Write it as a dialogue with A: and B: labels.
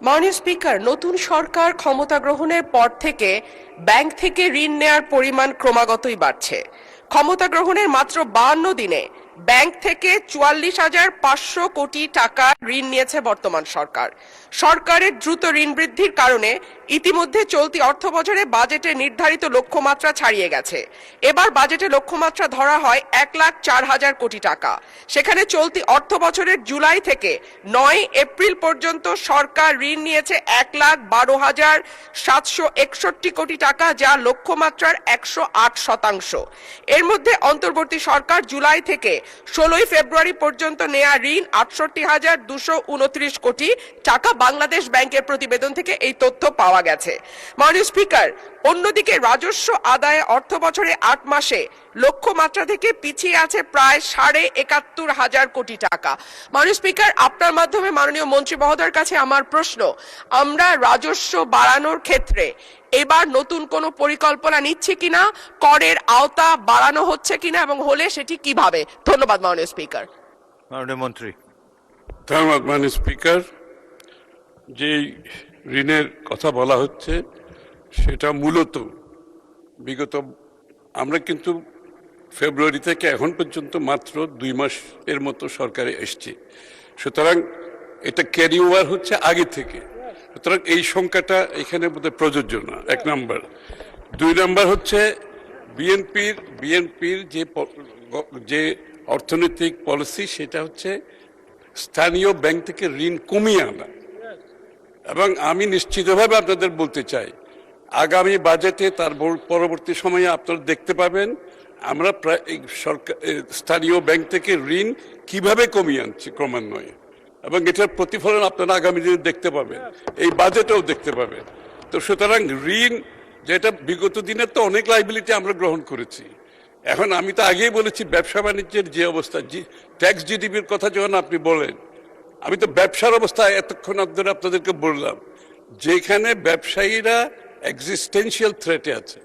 A: মাননীয় স্পিকার, নতুন সরকার ক্ষমতা গ্রহণের পর থেকে ব্যাংক থেকে ঋণ নেয়ার পরিমাণ ক্রমাগতই বাড়ছে। ক্ষমতা গ্রহণের মাত্র 52 দিনে ব্যাংক থেকে 44,500 কোটি টাকা ঋণ নিয়েছে বর্তমান সরকার। সরকারের দ্রুত ঋণ বৃদ্ধির কারণে ইতিমধ্যে চলতি অর্থবছরে বাজেটে নির্ধারিত লক্ষ্যমাত্রা ছাড়িয়ে গেছে। এবার বাজেটে লক্ষ্যমাত্রা ধরা হয় 1,04,000 কোটি টাকা। সেখানে চলতি অর্থবছরের জুলাই থেকে 9 এপ্রিল পর্যন্ত সরকার ঋণ নিয়েছে 1,12,761 কোটি টাকা, যা লক্ষ্যমাত্রার 108%। এর মধ্যে অন্তর্বর্তী সরকার জুলাই থেকে 16 ফেব্রুয়ারি পর্যন্ত নেয়া ঋণ 68,229 কোটি টাকা। বাংলাদেশ ব্যাংকের প্রতিবেদন থেকে এই তথ্য পাওয়া গেছে। মাননীয় স্পিকার, অন্যদিকে রাজস্ব আদায়ে অর্থবছরে 8 মাসে লক্ষ্যমাত্রা থেকে পিছিয়ে আছে প্রায় 71,500 কোটি টাকা। মাননীয় স্পিকার, আপনার মাধ্যমে মাননীয় মন্ত্রী মহোদয়ের কাছে আমার প্রশ্ন, আমরা রাজস্ব বাড়ানোর ক্ষেত্রে এবার নতুন কোনো পরিকল্পনা নিচ্ছে কিনা, করের আওতা বাড়ানো হচ্ছে কিনা এবং হলে সেটি কিভাবে? ধন্যবাদ মাননীয় স্পিকার।
B: মাননীয় মন্ত্রী।
C: ধন্যবাদ মাননীয় স্পিকার। যে ঋণের কথা বলা হচ্ছে সেটা মূলত বিগত আমরা কিন্তু ফেব্রুয়ারি থেকে এখন পর্যন্ত মাত্র 2 মাসের মতো সরকারে এসছে, সুতরাং এটা ক্যারি ওভার হচ্ছে আগে থেকে, সুতরাং এই সংখ্যাটা এখানে বোধহয় প্রযোজ্য না, 1 নাম্বার। 2 নাম্বার হচ্ছে বিএনপির যে অর্থনৈতিক পলিসি সেটা হচ্ছে স্থানীয় ব্যাংক থেকে ঋণ কমিয়ে আনা। এবং আমি নিশ্চিতভাবে আপনাদের বলতে চাই, আগামী বাজেটে তার পরবর্তী সময়ে আপনারা দেখতে পাবেন আমরা প্রায় সরকার স্থানীয় ব্যাংক থেকে ঋণ কিভাবে কমিয়ে আনছি ক্রমান্বয়ে, এবং এটার প্রতিফলন আপনারা আগামী দিনে দেখতে পাবেন, এই বাজেটেও দেখতে পাবেন। তো সুতরাং ঋণ যেটা বিগত দিনের তো অনেক লাইবিলিটি আমরা গ্রহণ করেছি। এখন আমি তো আগেই বলেছি ব্যবসা বাণিজ্যের যে অবস্থা, ট্যাক্স জিডিপির কথা যখন আপনি বলেন, আমি তো ব্যবসার অবস্থা এতক্ষণ ধরে আপনাদেরকে বললাম, যেখানে ব্যবসায়ীরা এক্সিস্টেন্সিয়াল থ্রেটে আছে,